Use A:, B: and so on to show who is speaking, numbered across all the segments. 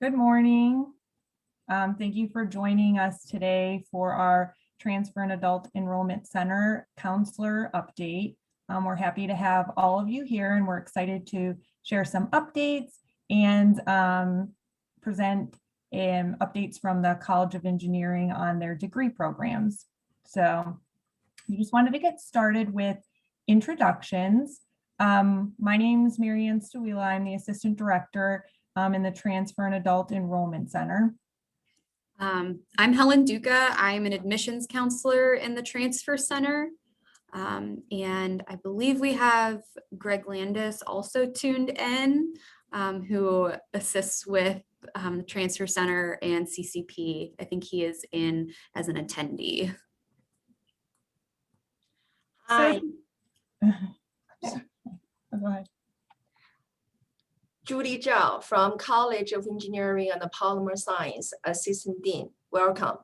A: Good morning. Thank you for joining us today for our Transfer and Adult Enrollment Center Counselor Update. We're happy to have all of you here, and we're excited to share some updates and present updates from the College of Engineering on their degree programs. So we just wanted to get started with introductions. My name is Marianne Stawila. I'm the Assistant Director in the Transfer and Adult Enrollment Center.
B: I'm Helen Duca. I'm an admissions counselor in the Transfer Center. And I believe we have Greg Landis also tuned in, who assists with the Transfer Center and CCP. I think he is in as an attendee.
C: Hi,
A: Go ahead.
C: Judy Zhao from College of Engineering and Polymer Science, Assistant Dean. Welcome.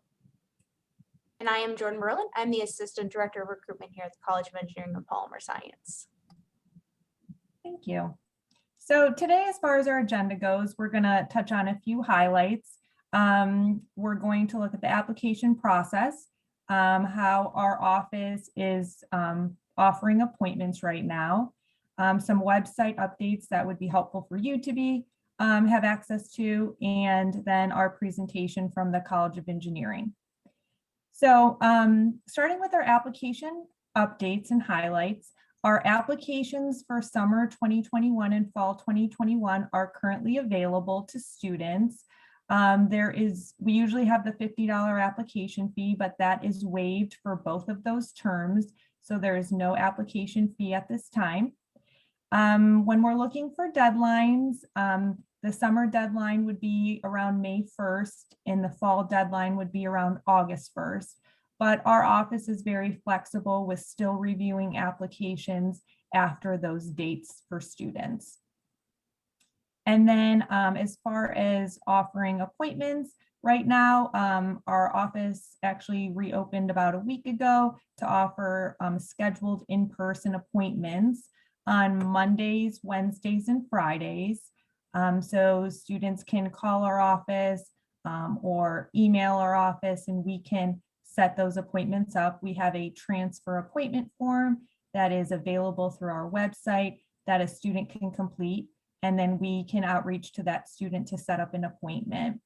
D: And I am Jordan Merlin. I'm the Assistant Director of Recruitment here at the College of Engineering and Polymer Science.
A: Thank you. So today, as far as our agenda goes, we're going to touch on a few highlights. We're going to look at the application process, how our office is offering appointments right now, some website updates that would be helpful for you to have access to, and then our presentation from the College of Engineering. So starting with our application updates and highlights, our applications for summer 2021 and fall 2021 are currently available to students. We usually have the $50 application fee, but that is waived for both of those terms. So there is no application fee at this time. When we're looking for deadlines, the summer deadline would be around May 1st and the fall deadline would be around August 1st. But our office is very flexible with still reviewing applications after those dates for students. And then as far as offering appointments, right now, our office actually reopened about a week ago to offer scheduled in-person appointments on Mondays, Wednesdays, and Fridays. So students can call our office or email our office and we can set those appointments up. We have a transfer appointment form that is available through our website that a student can complete, and then we can outreach to that student to set up an appointment.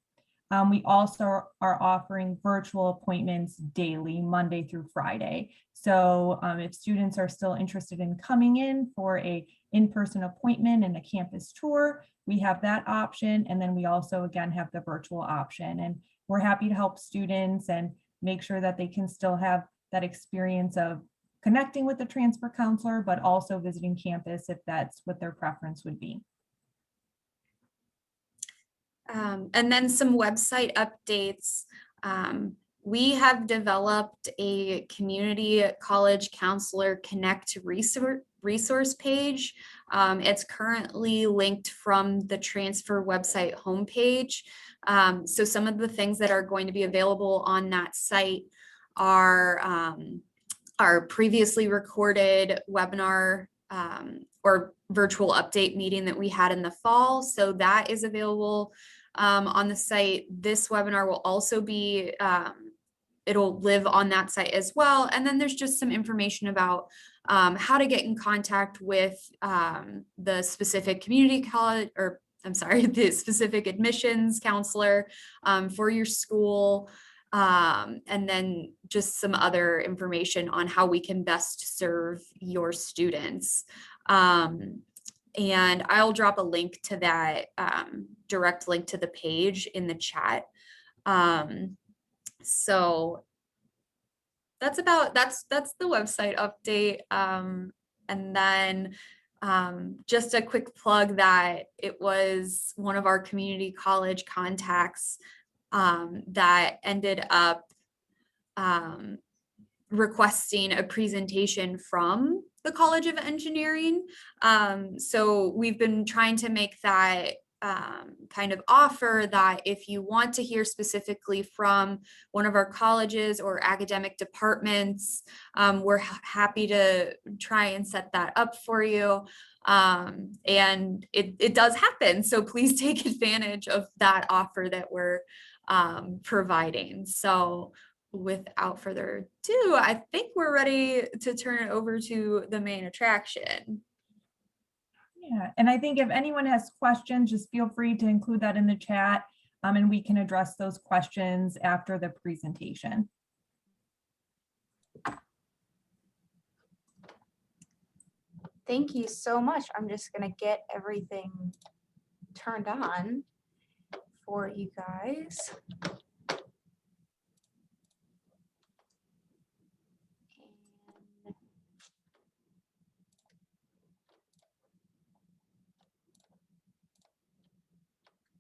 A: We also are offering virtual appointments daily, Monday through Friday. So if students are still interested in coming in for an in-person appointment and a campus tour, we have that option. And then we also, again, have the virtual option. And we're happy to help students and make sure that they can still have that experience of connecting with the transfer counselor, but also visiting campus if that's what their preference would be.
B: And then some website updates. We have developed a community college counselor connect resource page. It's currently linked from the transfer website homepage. So some of the things that are going to be available on that site are our previously recorded webinar or virtual update meeting that we had in the fall. So that is available on the site. This webinar will also be, it'll live on that site as well. And then there's just some information about how to get in contact with the specific community college, or I'm sorry, the specific admissions counselor for your school. And then just some other information on how we can best serve your students. And I'll drop a link to that, direct link to the page in the chat. So that's the website update. And then just a quick plug that it was one of our community college contacts that ended up requesting a presentation from the College of Engineering. So we've been trying to make that kind of offer that if you want to hear specifically from one of our colleges or academic departments, we're happy to try and set that up for you. And it does happen. So please take advantage of that offer that we're providing. So without further ado, I think we're ready to turn it over to the main attraction.
A: Yeah, and I think if anyone has questions, just feel free to include that in the chat, and we can address those questions after the presentation.
D: Thank you so much. I'm just gonna get everything turned on for you guys.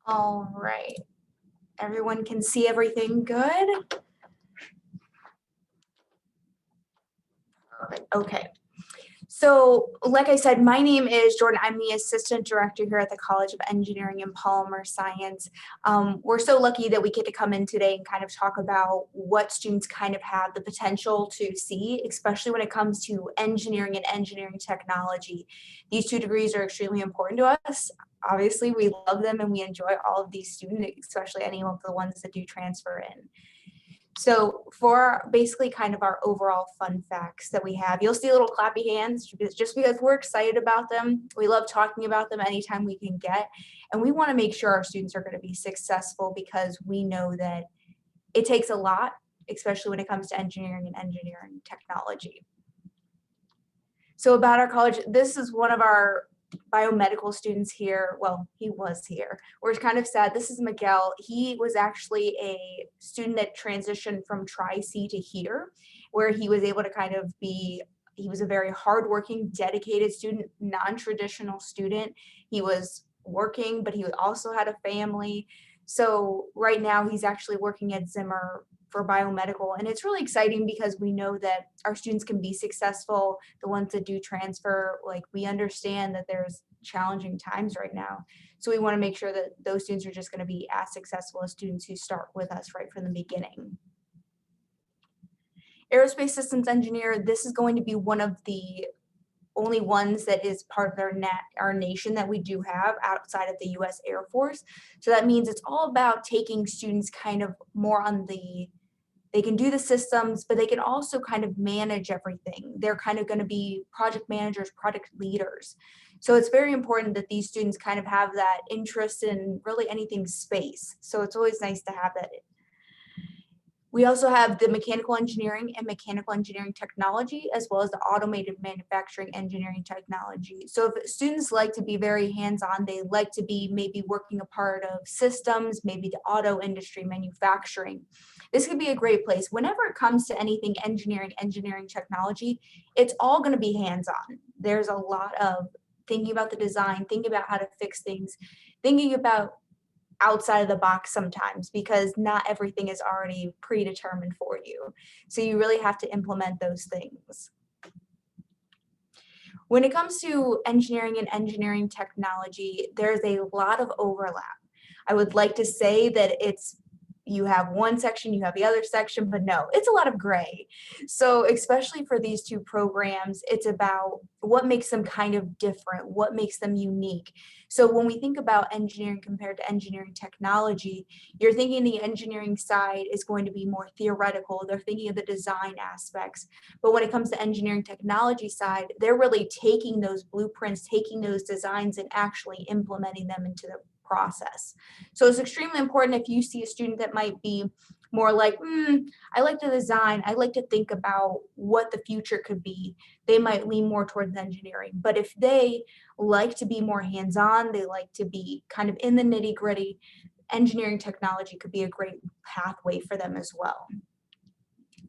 D: And all right, everyone can see everything good? Okay. So like I said, my name is Jordan. I'm the assistant director here at the College of Engineering and Polymer Science. We're so lucky that we get to come in today and kind of talk about what students kind of have the potential to see, especially when it comes to engineering and engineering technology. These two degrees are extremely important to us. Obviously, we love them and we enjoy all of these students, especially any of the ones that do transfer in. So for basically kind of our overall fun facts that we have, you'll see little clappy hands just because we're excited about them. We love talking about them anytime we can get, and we want to make sure our students are going to be successful because we know that it takes a lot, especially when it comes to engineering and engineering technology. So about our college, this is one of our biomedical students here. Well, he was here. We're kind of sad. This is Miguel. He was actually a student that transitioned from Tri-C to here, where he was able to kind of be, he was a very hardworking, dedicated student, non-traditional student. He was working, but he also had a family. So right now he's actually working at Zimmer for biomedical, and it's really exciting because we know that our students can be successful. The ones that do transfer, like, we understand that there's challenging times right now, so we want to make sure that those students are just going to be as successful as students who start with us right from the beginning. Aerospace systems engineer, this is going to be one of the only ones that is part of our nation that we do have outside of the U.S. Air Force. So that means it's all about taking students kind of more on the, they can do the systems, but they can also kind of manage everything. They're kind of going to be project managers, project leaders. So it's very important that these students kind of have that interest in really anything space. So it's always nice to have that. We also have the mechanical engineering and mechanical engineering technology, as well as the automated manufacturing engineering technology. So if students like to be very hands-on, they like to be maybe working a part of systems, maybe the auto industry, manufacturing, this could be a great place. Whenever it comes to anything engineering technology, it's all going to be hands-on. There's a lot of thinking about the design, thinking about how to fix things, thinking about outside of the box sometimes, because not everything is already predetermined for you. So you really have to implement those things. When it comes to engineering and engineering technology, there's a lot of overlap. I would like to say that it's, you have one section, you have the other section, but no, it's a lot of gray. So especially for these two programs, it's about what makes them kind of different, what makes them unique. So when we think about engineering compared to engineering technology, you're thinking the engineering side is going to be more theoretical. They're thinking of the design aspects. But when it comes to engineering technology side, they're really taking those blueprints, taking those designs and actually implementing them into the process. So it's extremely important if you see a student that might be more like, I like to design, I like to think about what the future could be, they might lean more towards engineering. But if they like to be more hands-on, they like to be kind of in the nitty-gritty, engineering technology could be a great pathway for them as well.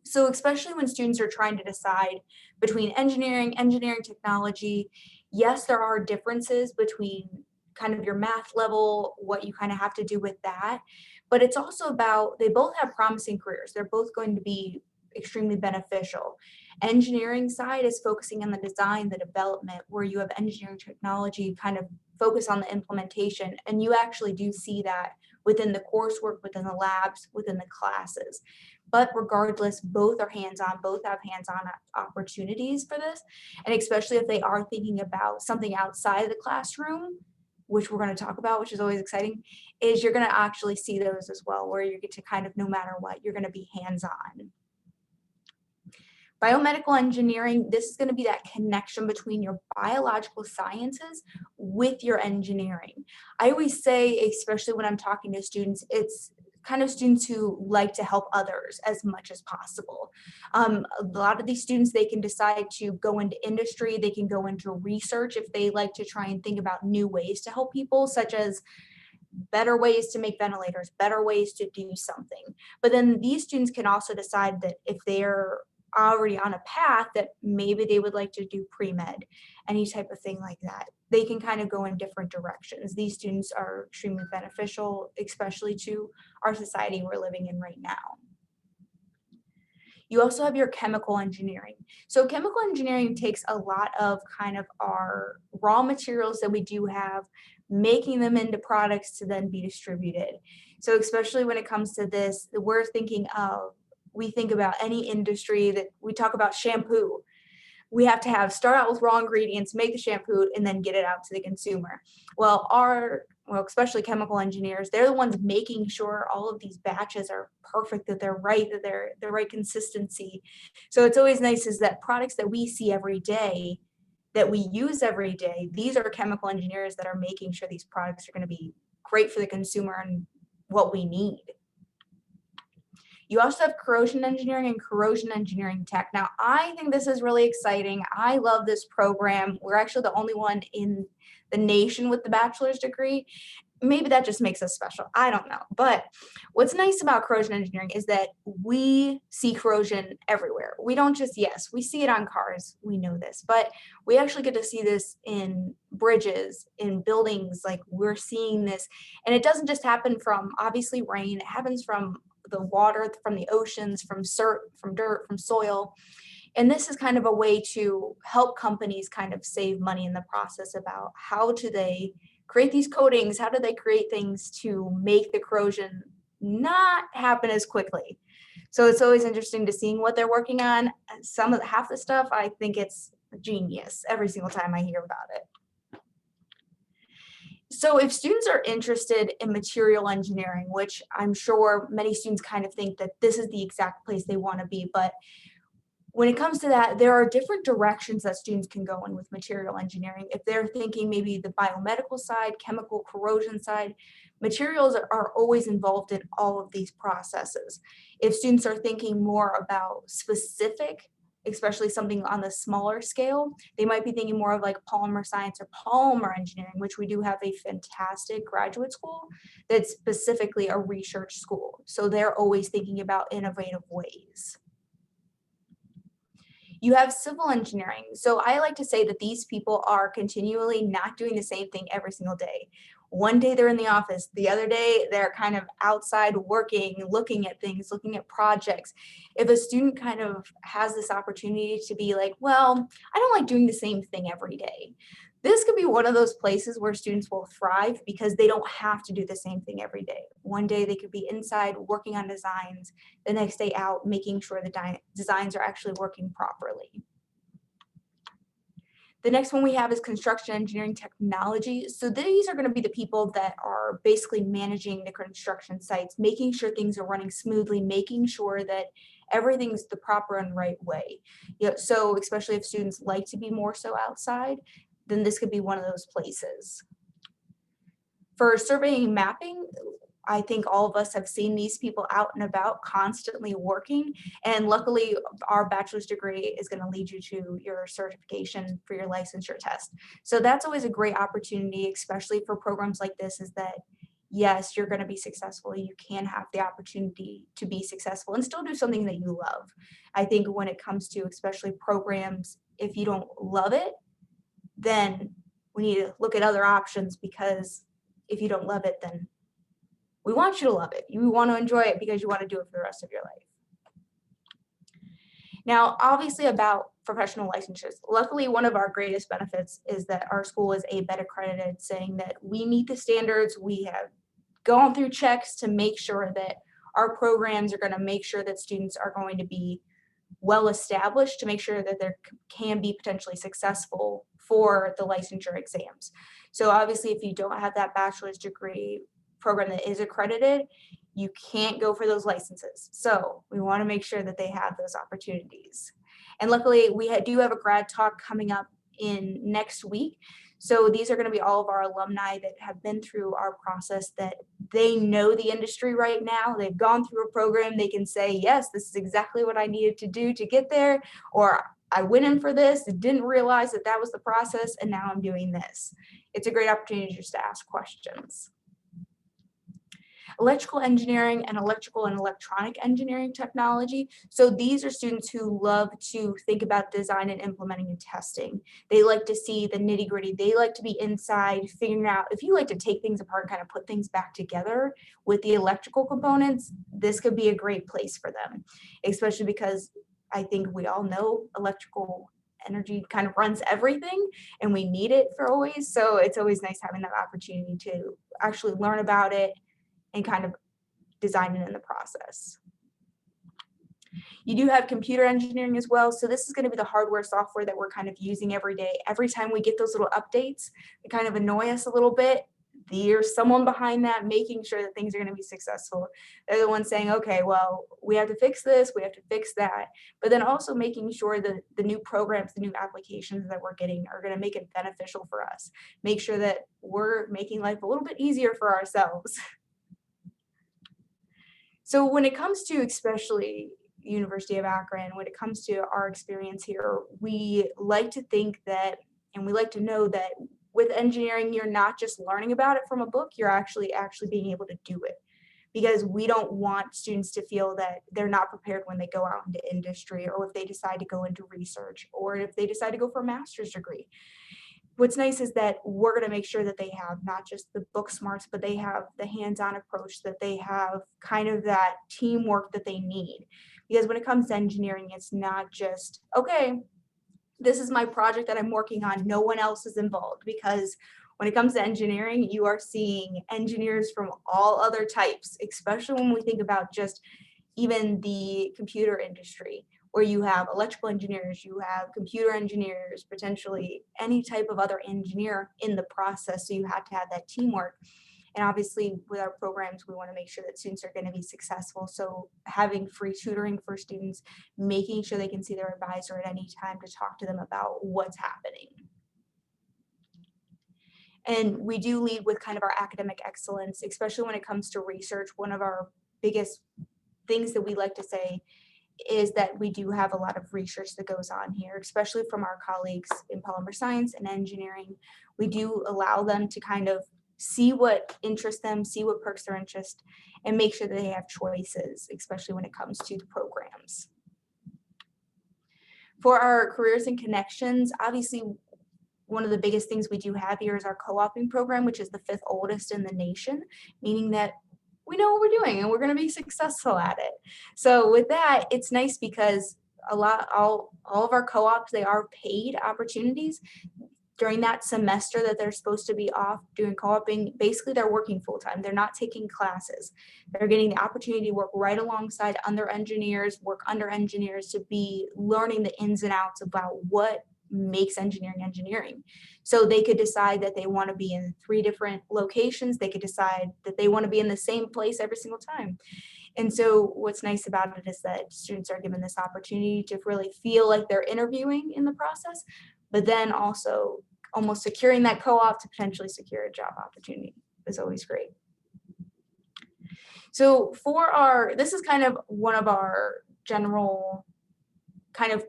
D: So especially when students are trying to decide between engineering technology, yes, there are differences between kind of your math level, what you kind of have to do with that. But it's also about, they both have promising careers. They're both going to be extremely beneficial. Engineering side is focusing on the design, the development, where you have engineering technology kind of focus on the implementation. And you actually do see that within the coursework, within the labs, within the classes. But regardless, both are hands-on, both have hands-on opportunities for this. And especially if they are thinking about something outside of the classroom, which we're going to talk about, which is always exciting, is you're going to actually see those as well, where you get to kind of, no matter what, you're going to be hands-on. Biomedical engineering, this is going to be that connection between your biological sciences with your engineering. I always say, especially when I'm talking to students, it's kind of students who like to help others as much as possible. A lot of these students, they can decide to go into industry, they can go into research if they like to try and think about new ways to help people, such as better ways to make ventilators, better ways to do something. But then these students can also decide that if they're already on a path that maybe they would like to do pre-med, any type of thing like that. They can kind of go in different directions. These students are extremely beneficial, especially to our society we're living in right now. You also have your chemical engineering. So chemical engineering takes a lot of kind of our raw materials that we do have, making them into products to then be distributed. So especially when it comes to this, we're thinking of, we think about any industry that we talk about shampoo. We have to start out with raw ingredients, make the shampoo, and then get it out to the consumer. Well, especially chemical engineers, they're the ones making sure all of these batches are perfect, that they're right, that they're the right consistency. So it's always nice is that products that we see every day, that we use every day, these are chemical engineers that are making sure these products are going to be great for the consumer and what we need. You also have corrosion engineering and corrosion engineering tech. Now, I think this is really exciting. I love this program. We're actually the only one in the nation with the bachelor's degree. Maybe that just makes us special. I don't know. But what's nice about corrosion engineering is that we see corrosion everywhere. We don't just, yes, we see it on cars. We know this, but we actually get to see this in bridges, in buildings. Like we're seeing this, and it doesn't just happen from obviously rain. It happens from the water, from the oceans, from dirt, from soil. And this is kind of a way to help companies kind of save money in the process about how do they create these coatings, how do they create things to make the corrosion not happen as quickly. So it's always interesting to seeing what they're working on. Half the stuff, I think it's genius every single time I hear about it. So if students are interested in material engineering, which I'm sure many students kind of think that this is the exact place they want to be, but when it comes to that, there are different directions that students can go in with material engineering. If they're thinking maybe the biomedical side, chemical corrosion side, materials are always involved in all of these processes. If students are thinking more about specific, especially something on the smaller scale, they might be thinking more of like polymer science or polymer engineering, which we do have a fantastic graduate school that's specifically a research school. So they're always thinking about innovative ways. You have civil engineering. So I like to say that these people are continually not doing the same thing every single day. One day they're in the office, the other day they're kind of outside working, looking at things, looking at projects. If a student kind of has this opportunity to be like, well, I don't like doing the same thing every day. This could be one of those places where students will thrive because they don't have to do the same thing every day. One day they could be inside working on designs, the next day out making sure the designs are actually working properly. The next one we have is construction engineering technology. So these are going to be the people that are basically managing the construction sites, making sure things are running smoothly, making sure that everything's the proper and right way. So especially if students like to be more so outside, then this could be one of those places. For surveying and mapping, I think all of us have seen these people out and about constantly working. And luckily, our bachelor's degree is going to lead you to your certification for your licensure test. So that's always a great opportunity, especially for programs like this, is that yes, you're going to be successful. You can have the opportunity to be successful and still do something that you love. I think when it comes to especially programs, if you don't love it, then we need to look at other options, because if you don't love it, then we want you to love it. You want to enjoy it because you want to do it for the rest of your life. Now, obviously about professional licensures, luckily one of our greatest benefits is that our school is ABET accredited, saying that we meet the standards. We have gone through checks to make sure that our programs are going to make sure that students are going to be well established, to make sure that they can be potentially successful for the licensure exams. So obviously, if you don't have that bachelor's degree program that is accredited, you can't go for those licenses. So we want to make sure that they have those opportunities. And luckily, we do have a grad talk coming up in next week. So these are going to be all of our alumni that have been through our process, that they know the industry right now. They've gone through a program. They can say, yes, this is exactly what I needed to do to get there, or I went in for this, didn't realize that that was the process, and now I'm doing this. It's a great opportunity just to ask questions. Electrical engineering and electrical and electronic engineering technology. So these are students who love to think about design and implementing and testing. They like to see the nitty gritty. They like to be inside figuring out, if you like to take things apart and kind of put things back together with the electrical components, this could be a great place for them, especially because I think we all know electrical energy kind of runs everything and we need it for always. So it's always nice having that opportunity to actually learn about it and kind of design it in the process. You do have computer engineering as well. So this is going to be the hardware software that we're kind of using every day. Every time we get those little updates, they kind of annoy us a little bit. There's someone behind that making sure that things are going to be successful. They're the ones saying, okay, well, we have to fix this, we have to fix that. But then also making sure that the new programs, the new applications that we're getting are going to make it beneficial for us. Make sure that we're making life a little bit easier for ourselves. So when it comes to especially University of Akron, when it comes to our experience here, we like to think that, and we like to know that with engineering, you're not just learning about it from a book, you're actually being able to do it. Because we don't want students to feel that they're not prepared when they go out into industry, or if they decide to go into research, or if they decide to go for a master's degree. What's nice is that we're going to make sure that they have not just the book smarts, but they have the hands-on approach, that they have kind of that teamwork that they need. Because when it comes to engineering, it's not just, okay, this is my project that I'm working on, no one else is involved. Because when it comes to engineering, you are seeing engineers from all other types, especially when we think about just even the computer industry, where you have electrical engineers, you have computer engineers, potentially any type of other engineer in the process. So you have to have that teamwork. And obviously with our programs, we want to make sure that students are going to be successful. So having free tutoring for students, making sure they can see their advisor at any time to talk to them about what's happening. And we do lead with kind of our academic excellence, especially when it comes to research. One of our biggest things that we like to say is that we do have a lot of research that goes on here, especially from our colleagues in polymer science and engineering. We do allow them to kind of see what interests them, see what perks their interest, and make sure that they have choices, especially when it comes to the programs. For our careers and connections, obviously, one of the biggest things we do have here is our co-oping program, which is the 5th oldest in the nation, meaning that we know what we're doing and we're going to be successful at it. So with that, it's nice because all of our co-ops, they are paid opportunities. During that semester that they're supposed to be off doing co-oping, basically they're working full-time. They're not taking classes. They're getting the opportunity to work right alongside other engineers, work under engineers, to be learning the ins and outs about what makes engineering. So they could decide that they want to be in 3 different locations. They could decide that they want to be in the same place every single time. And so what's nice about it is that students are given this opportunity to really feel like they're interviewing in the process, but then also almost securing that co-op to potentially secure a job opportunity is always great. So this is kind of one of our general kind of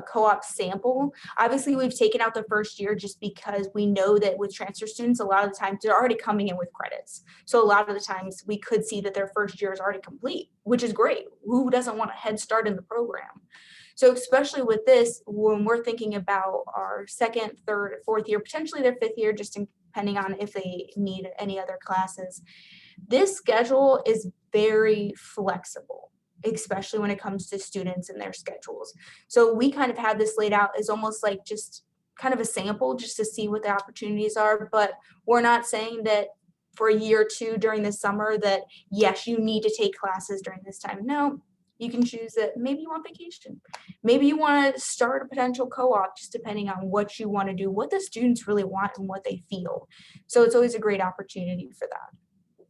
D: co-op sample. Obviously, we've taken out the first year just because we know that with transfer students, a lot of the times they're already coming in with credits. So a lot of the times we could see that their first year is already complete, which is great. Who doesn't want a head start in the program? So especially with this, when we're thinking about our 2nd, 3rd, 4th year, potentially their 5th year, just depending on if they need any other classes, this schedule is very flexible. especially when it comes to students and their schedules. So we kind of had this laid out as almost like just kind of a sample just to see what the opportunities are, but we're not saying that for a year or two during the summer that, yes, you need to take classes during this time. No, you can choose that. Maybe you want vacation. Maybe you want to start a potential co-op, just depending on what you want to do, what the students really want and what they feel. So it's always a great opportunity for that.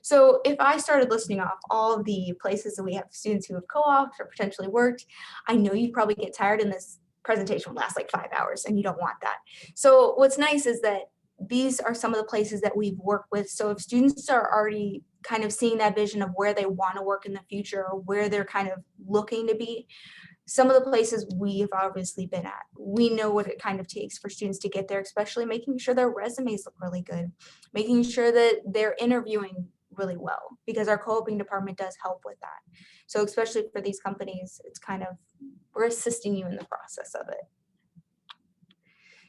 D: So if I started listing off all of the places that we have students who have co-opted or potentially worked, I know you'd probably get tired, and this presentation will last like 5 hours, and you don't want that. So what's nice is that these are some of the places that we've worked with. So if students are already kind of seeing that vision of where they want to work in the future or where they're kind of looking to be, some of the places we've obviously been at, we know what it kind of takes for students to get there, especially making sure their resumes look really good, making sure that they're interviewing really well, because our co-oping department does help with that. So especially for these companies, it's kind of, we're assisting you in the process of it.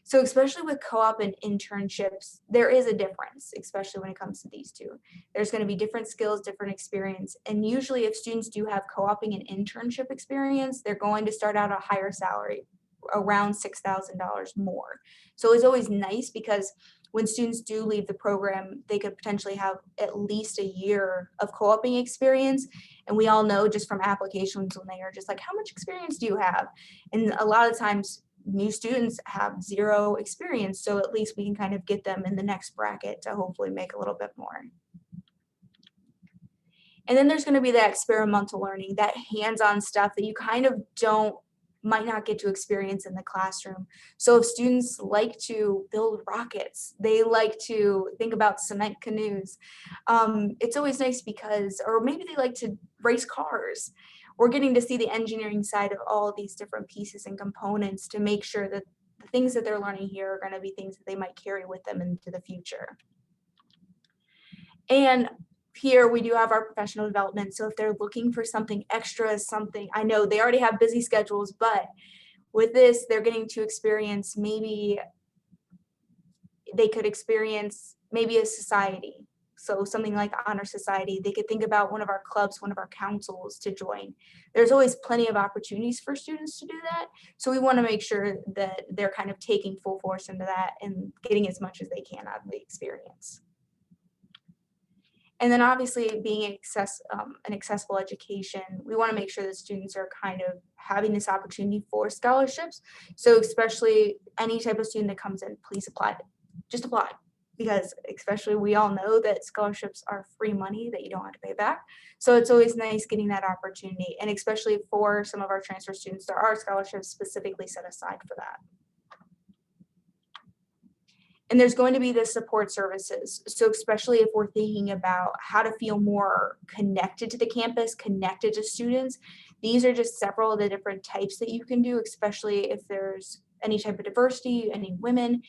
D: So especially with co-op and internships, there is a difference, especially when it comes to these two. There's going to be different skills, different experience. And usually if students do have co-oping and internship experience, they're going to start out a higher salary, around $6,000 more. So it's always nice because when students do leave the program, they could potentially have at least a year of co-oping experience. And we all know just from applications when they are just like, how much experience do you have? And a lot of times new students have zero experience. So at least we can kind of get them in the next bracket to hopefully make a little bit more. And then there's going to be that experimental learning, that hands-on stuff that you kind of might not get to experience in the classroom. So if students like to build rockets, they like to think about cement canoes, it's always nice because, or maybe they like to race cars. We're getting to see the engineering side of all of these different pieces and components to make sure that the things that they're learning here are going to be things that they might carry with them into the future. And here we do have our professional development. So if they're looking for something extra, something, I know they already have busy schedules, but with this, they're getting to experience, maybe they could experience maybe a society. So something like Honor Society, they could think about one of our clubs, one of our councils to join. There's always plenty of opportunities for students to do that. So we want to make sure that they're kind of taking full force into that and getting as much as they can out of the experience. And then obviously being an accessible education, we want to make sure that students are kind of having this opportunity for scholarships. So especially any type of student that comes in, please apply. Just apply. Because especially we all know that scholarships are free money that you don't have to pay back. So it's always nice getting that opportunity. And especially for some of our transfer students, there are scholarships specifically set aside for that. And there's going to be the support services. So especially if we're thinking about how to feel more connected to the campus, connected to students, these are just several of the different types that you can do, especially if there's any type of diversity, any women.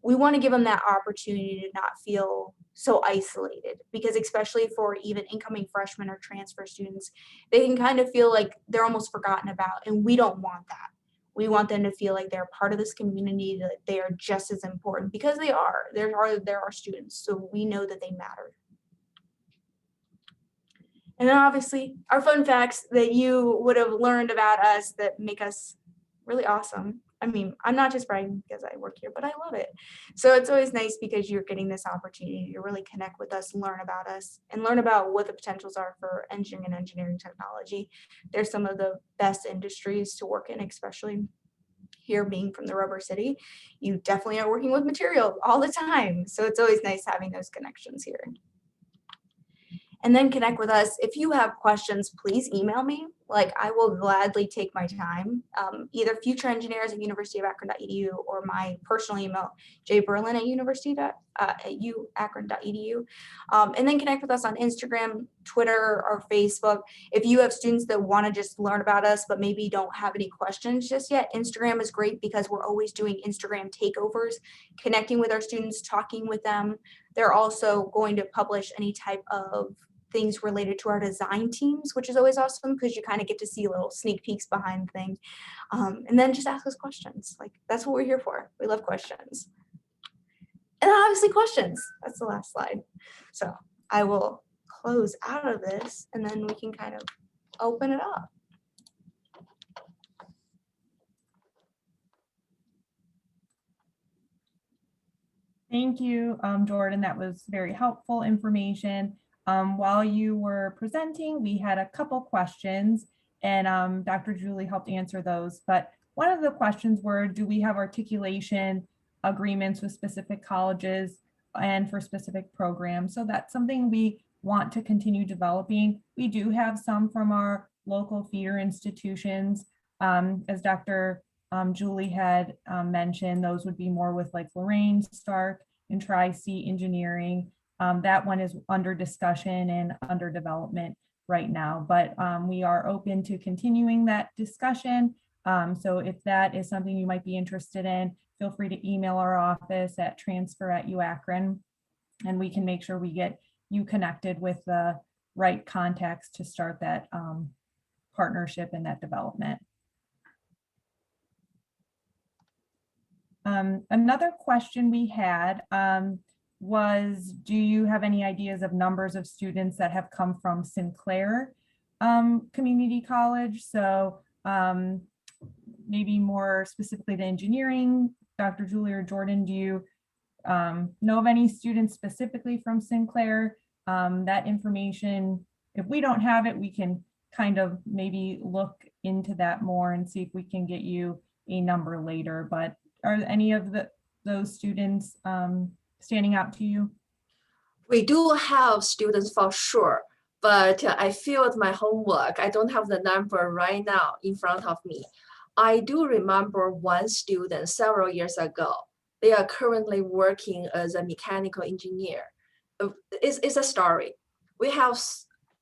D: We want to give them that opportunity to not feel so isolated, because especially for even incoming freshmen or transfer students, they can kind of feel like they're almost forgotten about, and we don't want that. We want them to feel like they're part of this community, that they are just as important, because they are. There are students, so we know that they matter. And then obviously our fun facts that you would have learned about us that make us really awesome. I mean, I'm not just bragging because I work here, but I love it. So it's always nice because you're getting this opportunity to really connect with us, learn about us, and learn about what the potentials are for engineering and engineering technology. There's some of the best industries to work in, especially here being from the rubber city. You definitely are working with material all the time. So it's always nice having those connections here. And then connect with us. If you have questions, please email me. Like, I will gladly take my time. Either futureengineers@universityofakron.edu or my personal email, jberlin@akron.edu. And then connect with us on Instagram, Twitter, or Facebook. If you have students that want to just learn about us, but maybe don't have any questions just yet, Instagram is great because we're always doing Instagram takeovers, connecting with our students, talking with them. They're also going to publish any type of things related to our design teams, which is always awesome because you kind of get to see little sneak peeks behind things. And then just ask us questions. Like, that's what we're here for. We love questions. And then obviously questions. That's the last slide. So I will close out of this and then we can kind of open it up.
A: Thank you, Jordan. That was very helpful information. While you were presenting, we had a couple questions and Dr. Julie helped answer those. But one of the questions were, do we have articulation agreements with specific colleges and for specific programs? So that's something we want to continue developing. We do have some from our local feeder institutions. As Dr. Julie had mentioned, those would be more with like Lorraine, Stark, and Tri-C Engineering. That one is under discussion and under development right now, but we are open to continuing that discussion. So if that is something you might be interested in, feel free to email our office at transfer@uakron, and we can make sure we get you connected with the right contacts to start that partnership and that development. Another question we had was, do you have any ideas of numbers of students that have come from Sinclair Community College? So maybe more specifically to engineering, Dr. Julie or Jordan, do you know of any students specifically from Sinclair? That information, if we don't have it, we can kind of maybe look into that more and see if we can get you a number later. But are any of those students standing out to you?
C: We do have students for sure, but I failed my homework. I don't have the number right now in front of me. I do remember one student several years ago. They are currently working as a mechanical engineer. It's a story. We have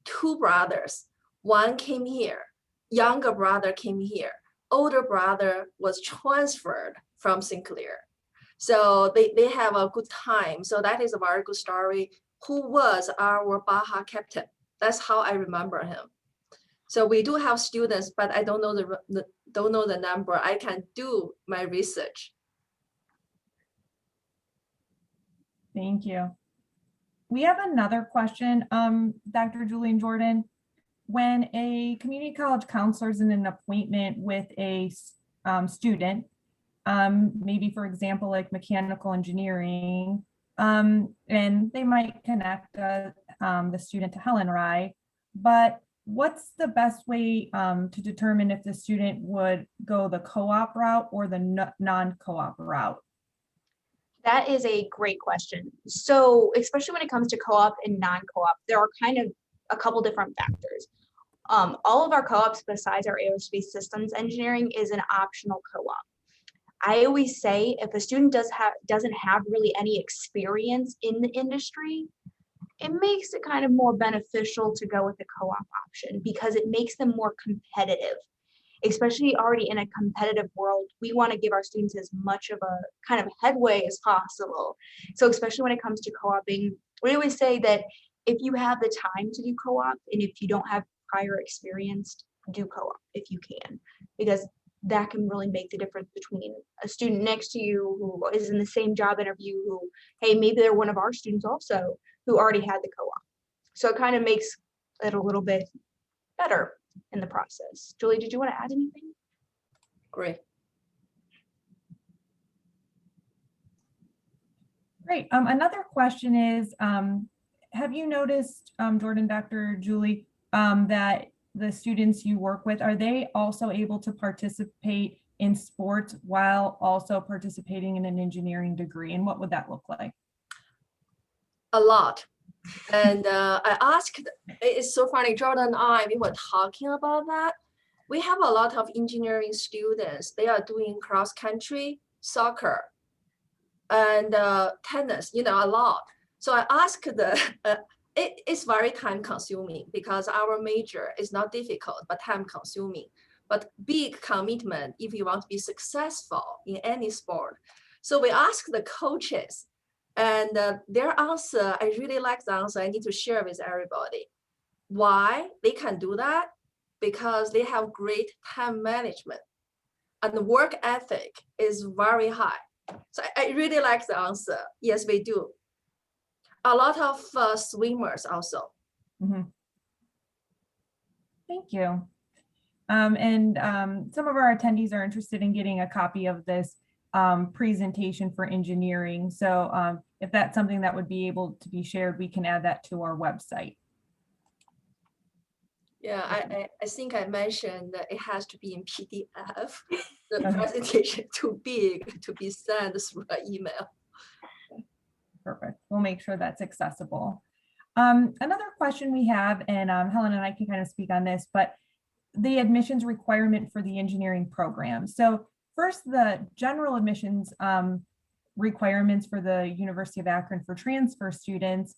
C: two brothers. One came here, younger brother came here. Older brother was transferred from Sinclair. So they have a good time. So that is a very good story. Who was our Baja captain? That's how I remember him. So we do have students, but I don't know the number. I can do my research.
A: Thank you. We have another question, Dr. Julie and Jordan. When a community college counselor is in an appointment with a student, maybe for example, like mechanical engineering, and they might connect the student to Helen Rye, but what's the best way to determine if the student would go the co-op route or the non-co-op route?
D: That is a great question. So especially when it comes to co-op and non-co-op, there are kind of a couple different factors. All of our co-ops besides our aerospace systems engineering is an optional co-op. I always say if a student doesn't have really any experience in the industry, it makes it kind of more beneficial to go with the co-op option because it makes them more competitive. Especially already in a competitive world, we want to give our students as much of a kind of headway as possible. So especially when it comes to co-oping, we always say that if you have the time to do co-op and if you don't have prior experience, do co-op if you can, because that can really make the difference between a student next to you who is in the same job interview who, hey, maybe they're one of our students also who already had the co-op. So it kind of makes it a little bit better in the process. Julie, did you want to add anything?
C: Great.
A: Great. Another question is, have you noticed, Jordan, Dr. Julie, that the students you work with, are they also able to participate in sports while also participating in an engineering degree? And what would that look like?
C: A lot. And I asked, it's so funny, Jordan and I, we were talking about that. We have a lot of engineering students. They are doing cross country, soccer, and tennis, a lot. So I asked it's very time consuming because our major is not difficult, but time consuming, but big commitment if you want to be successful in any sport. So we asked the coaches, and their answer, I really like the answer. I need to share with everybody. Why they can do that? Because they have great time management and the work ethic is very high. So I really like the answer. Yes, we do. A lot of swimmers also.
A: Mhm. Thank you. And some of our attendees are interested in getting a copy of this presentation for engineering. So if that's something that would be able to be shared, we can add that to our website.
C: Yeah, I think I mentioned that it has to be in PDF. The
A: Okay.
C: presentation too big to be sent through an email.
A: Perfect. We'll make sure that's accessible. Another question we have, and Helen and I can kind of speak on this, but the admissions requirement for the engineering program. So first, the general admissions requirements for the University of Akron for transfer students.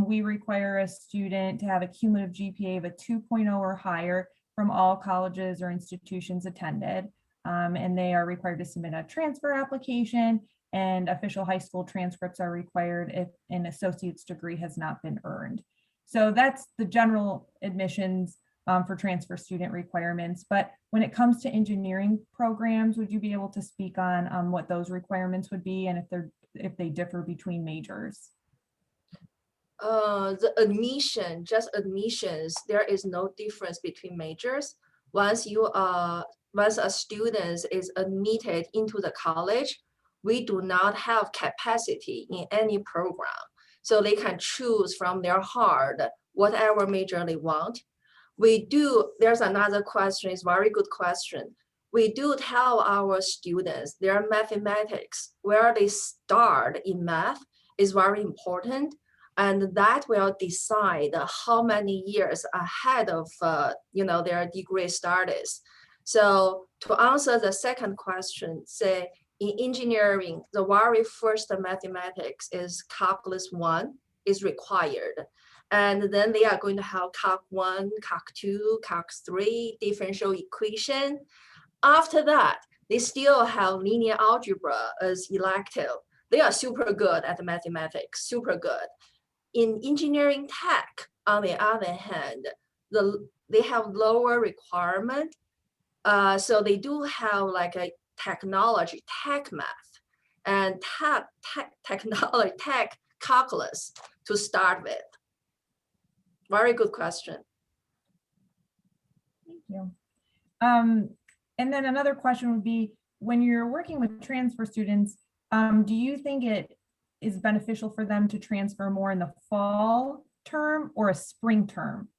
A: We require a student to have a cumulative GPA of a 2.0 or higher from all colleges or institutions attended. And they are required to submit a transfer application, and official high school transcripts are required if an associate's degree has not been earned. So that's the general admissions for transfer student requirements. But when it comes to engineering programs, would you be able to speak on what those requirements would be and if they differ between majors?
C: The admission, just admissions, there is no difference between majors. Once a student is admitted into the college, we do not have capacity in any program. So they can choose from their heart whatever major they want. We do, there's another question, it's a very good question. We do tell our students their mathematics, where they start in math is very important. And that will decide how many years ahead of their degree status. So to answer the second question, say in engineering, the very first mathematics is calculus 1 is required. And then they are going to have Calc 1, Calc 2, Calc 3, differential equation. After that, they still have linear algebra as elective. They are super good at mathematics, super good. In engineering tech, on the other hand, they have lower requirement. So they do have like a technology, tech math, and technology, tech calculus to start with. Very good question.
A: Thank you. And then another question would be, when you're working with transfer students, do you think it is beneficial for them to transfer more in the fall term or a spring term?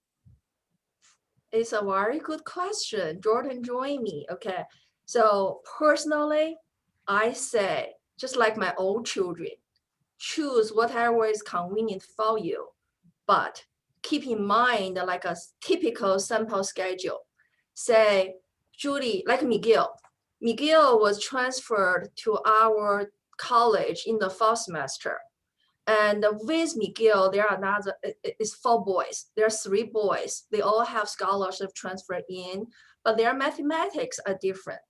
C: It's a very good question. Jordan, join me. Okay. So personally, I say, just like my own children, choose whatever is convenient for you, but keep in mind like a typical sample schedule. Say, Julie, like Miguel. Miguel was transferred to our college in the fall semester. And with Miguel, there are another, it's 4 boys. There are 3 boys. They all have scholarship transfer in, but their mathematics are different.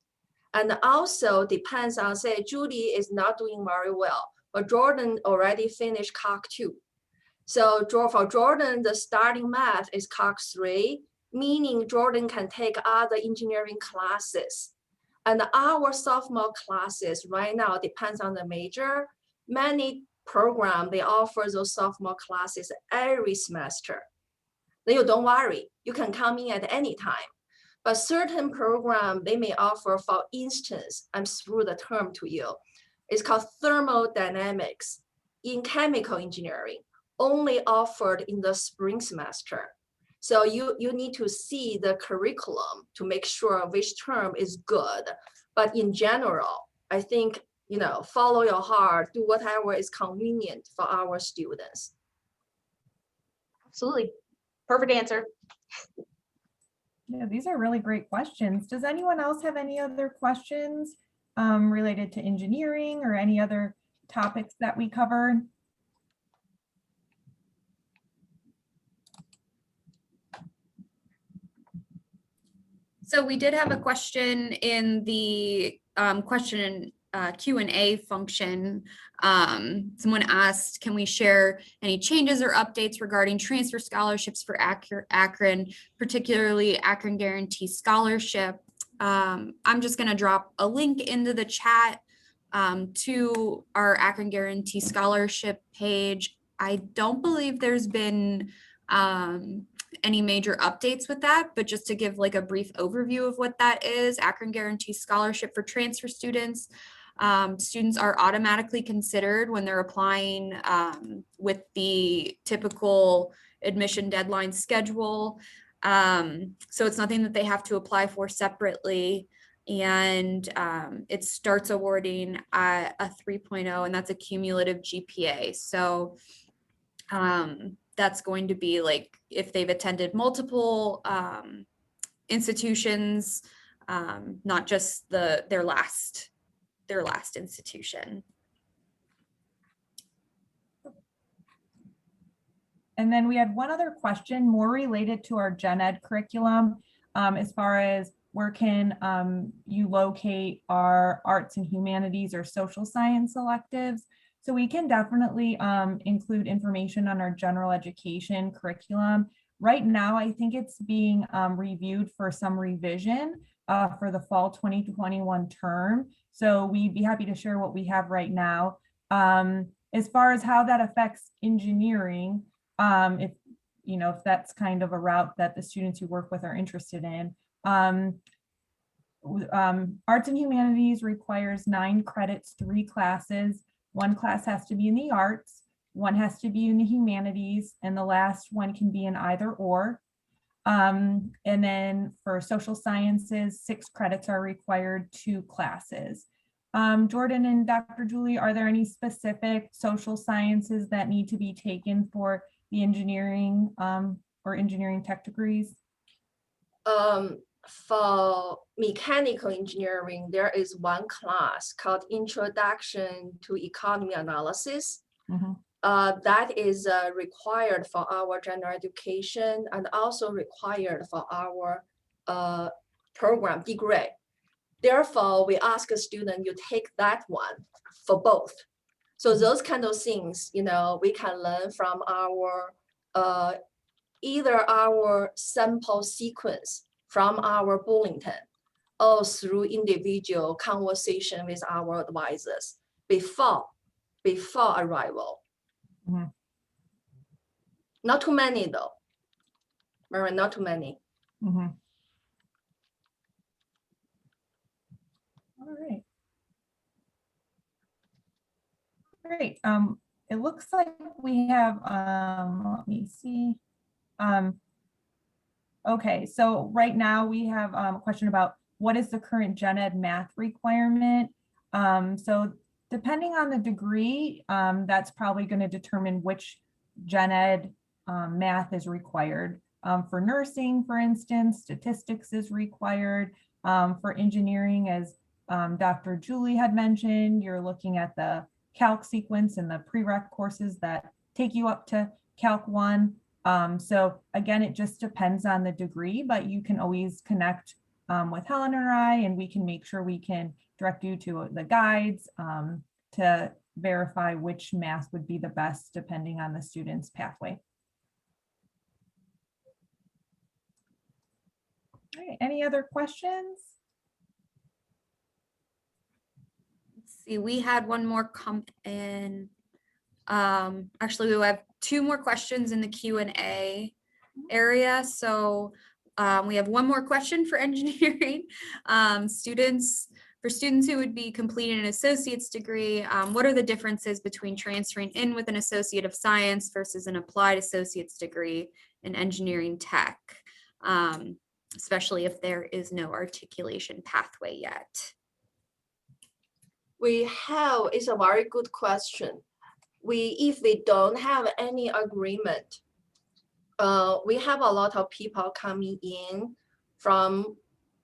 C: And also depends on, say, Judy is not doing very well, but Jordan already finished Calc 2. So for Jordan, the starting math is Calc 3, meaning Jordan can take other engineering classes. And our sophomore classes right now depends on the major. Many programs, they offer those sophomore classes every semester. Then you don't worry, you can come in at any time. But certain program they may offer, for instance, I'm through the term to you, it's called thermodynamics in chemical engineering, only offered in the spring semester. So you need to see the curriculum to make sure which term is good. But in general, I think, follow your heart, do whatever is convenient for our students.
D: Absolutely. Perfect answer.
A: Yeah, these are really great questions. Does anyone else have any other questions related to engineering or any other topics that we covered?
B: So we did have a question in the question Q&A function. Someone asked, can we share any changes or updates regarding transfer scholarships for Akron, particularly Akron Guarantee Scholarship? I'm just going to drop a link into the chat to our Akron Guarantee Scholarship page. I don't believe there's been any major updates with that, but just to give like a brief overview of what that is, Akron guarantees scholarship for transfer students. Students are automatically considered when they're applying with the typical admission deadline schedule. So it's nothing that they have to apply for separately. And it starts awarding at a 3.0, and that's a cumulative GPA. So that's going to be like if they've attended multiple institutions, not just their last institution.
A: And then we had one other question more related to our gen ed curriculum, as far as where can you locate our arts and humanities or social science electives. So we can definitely include information on our general education curriculum. Right now, I think it's being reviewed for some revision for the fall 2021 term. So we'd be happy to share what we have right now. As far as how that affects engineering, if that's kind of a route that the students who work with are interested in. Arts and humanities requires 9 credits, 3 classes. 1 class has to be in the arts, 1 has to be in the humanities, and the last one can be in either or. And then for social sciences, 6 credits are required, 2 classes. Jordan and Dr. Julie, are there any specific social sciences that need to be taken for the engineering or engineering tech degrees?
C: For mechanical engineering, there is 1 class called Introduction to Economy Analysis. That is required for our general education and also required for our program degree. Therefore, we ask a student, you take that one for both. So those kind of things, we can learn from our either our sample sequence from our bulletin or through individual conversation with our advisors before arrival. Not too many though. Mary, not too many.
A: All right. Great. It looks like we have, let me see. Okay, so right now we have a question about what is the current gen ed math requirement? So depending on the degree, that's probably going to determine which gen ed math is required. For nursing, for instance, statistics is required. For engineering, as Dr. Julie had mentioned, you're looking at the calc sequence and the prereq courses that take you up to Calc 1. So again, it just depends on the degree, but you can always connect with Helen or I, and we can make sure we can direct you to the guides to verify which math would be the best depending on the student's pathway. All right, any other questions?
B: Let's see, we had one more come in. Actually, we have 2 more questions in the Q&A area. So we have one more question for engineering. For students who would be completing an associate's degree, what are the differences between transferring in with an Associate of Science versus an applied associate's degree in engineering tech, especially if there is no articulation pathway yet?
C: It's a very good question. If we don't have any agreement, we have a lot of people coming in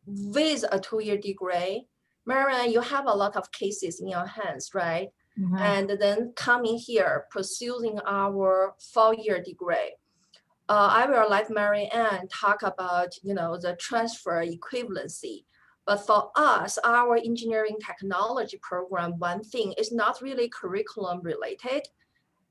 C: with a 2-year degree. Marian, you have a lot of cases in your hands, right? And then coming here, pursuing our 4-year degree. I will let Marianne talk about, the transfer equivalency. But for us, our engineering technology program, one thing is not really curriculum related.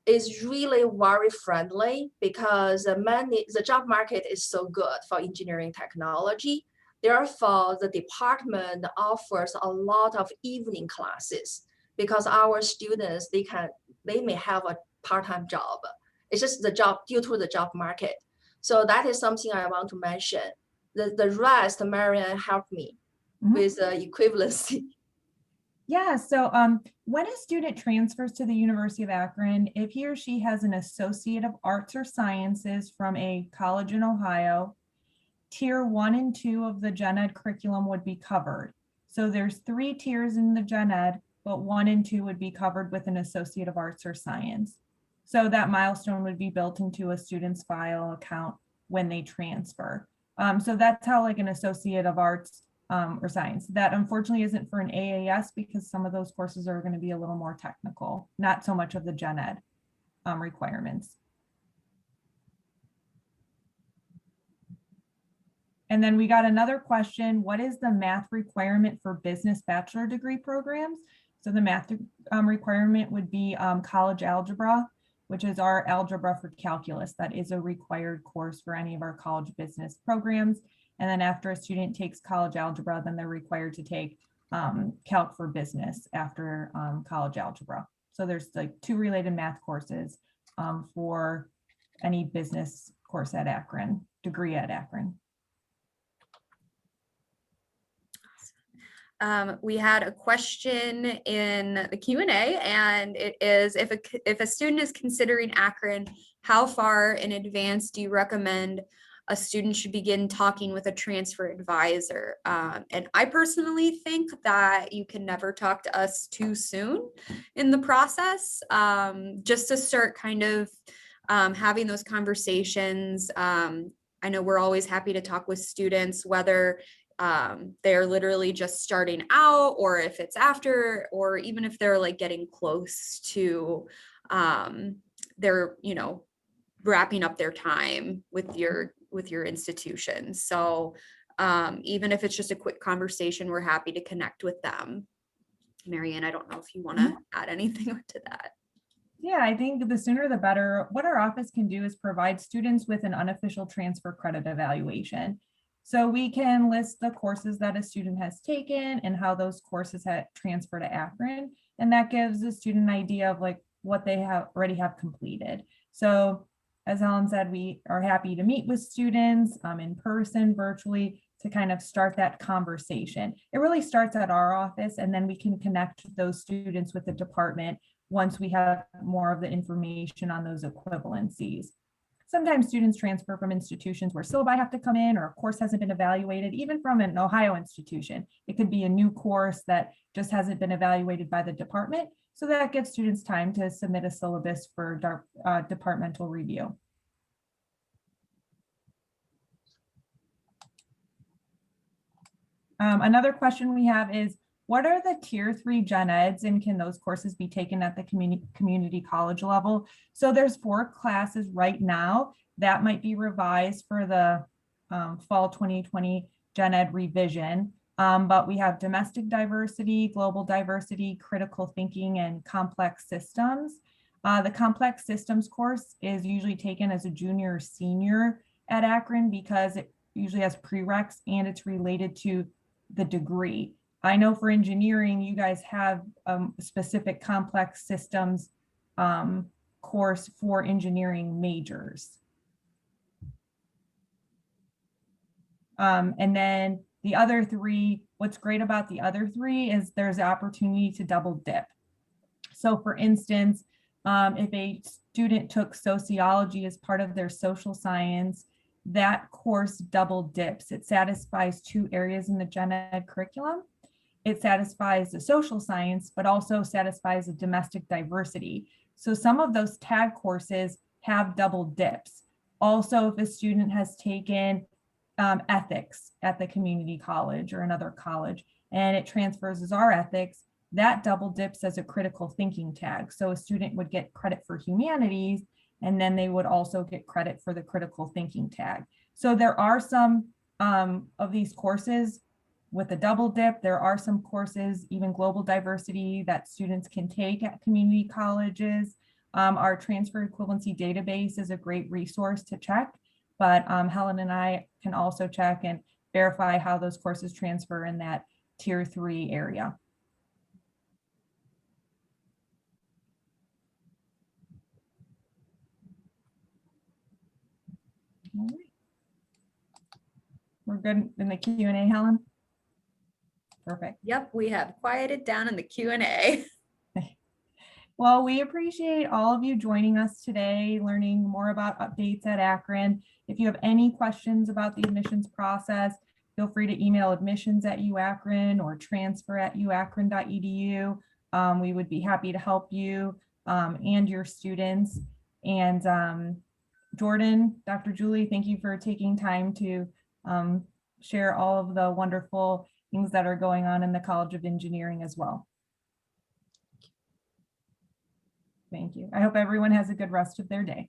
C: It's really very friendly because the job market is so good for engineering technology. Therefore, the department offers a lot of evening classes because our students, they may have a part-time job It's just the job due to the job market. So that is something I want to mention. The rest, Marian helped me with equivalency.
A: Yeah, so when a student transfers to the University of Akron, if he or she has an Associate of Arts or Sciences from a college in Ohio, tier 1 and 2 of the gen ed curriculum would be covered. So there's 3 tiers in the gen ed, but 1 and 2 would be covered with an Associate of Arts or Science. So that milestone would be built into a student's file account when they transfer. So that's how like an Associate of Arts or Science. That unfortunately isn't for an AAS because some of those courses are going to be a little more technical, not so much of the gen ed requirements. And then we got another question, what is the math requirement for business bachelor degree programs? So the math requirement would be college algebra, which is our algebra for calculus. That is a required course for any of our college business programs. And then after a student takes college algebra, then they're required to take calc for business after college algebra. So there's like 2 related math courses for any business course at Akron, degree at Akron.
B: We had a question in the Q&A, and it is, if a student is considering Akron, how far in advance do you recommend a student should begin talking with a transfer advisor? And I personally think that you can never talk to us too soon in the process, just to start kind of having those conversations. I know we're always happy to talk with students, whether they're literally just starting out, or if it's after, or even if they're like getting close to they're, you know, wrapping up their time with your institution. So even if it's just a quick conversation, we're happy to connect with them. Marianne, I don't know if you want to add anything to that.
A: Yeah, I think the sooner the better. What our office can do is provide students with an unofficial transfer credit evaluation. So we can list the courses that a student has taken and how those courses had transferred to Akron. And that gives the student an idea of like what they already have completed. So as Helen said, we are happy to meet with students in person, virtually, to kind of start that conversation. It really starts at our office, and then we can connect those students with the department once we have more of the information on those equivalencies. Sometimes students transfer from institutions where syllabi have to come in, or a course hasn't been evaluated, even from an Ohio institution. It could be a new course that just hasn't been evaluated by the department. So that gives students time to submit a syllabus for departmental review. Another question we have is, what are the tier 3 gen eds, and can those courses be taken at the community college level? So there's 4 classes right now that might be revised for the fall 2020 gen ed revision. But we have domestic diversity, global diversity, critical thinking, and complex systems. The complex systems course is usually taken as a junior or senior at Akron because it usually has prereqs and it's related to the degree. I know for engineering, you guys have a specific complex systems course for engineering majors. And then the other 3, what's great about the other 3 is there's the opportunity to double dip. So for instance, if a student took sociology as part of their social science, that course double dips. It satisfies 2 areas in the gen ed curriculum. It satisfies the social science, but also satisfies the domestic diversity. So some of those tag courses have double dips. Also, if a student has taken ethics at the community college or another college, and it transfers as our ethics, that double dips as a critical thinking tag. So a student would get credit for humanities, and then they would also get credit for the critical thinking tag. So there are some of these courses with a double dip. There are some courses, even global diversity, that students can take at community colleges. Our transfer equivalency database is a great resource to check, but Helen and I can also check and verify how those courses transfer in that tier 3 area. All right. We're good in the Q&A, Helen? Perfect.
B: Yep, we have quieted down in the Q&A.
A: Well, we appreciate all of you joining us today, learning more about updates at Akron. If you have any questions about the admissions process, feel free to email admissions@uakron or transfer@uakron.edu. We would be happy to help you and your students. And Jordan, Dr. Julie, thank you for taking time to share all of the wonderful things that are going on in the College of Engineering as well. Thank you. I hope everyone has a good rest of their day.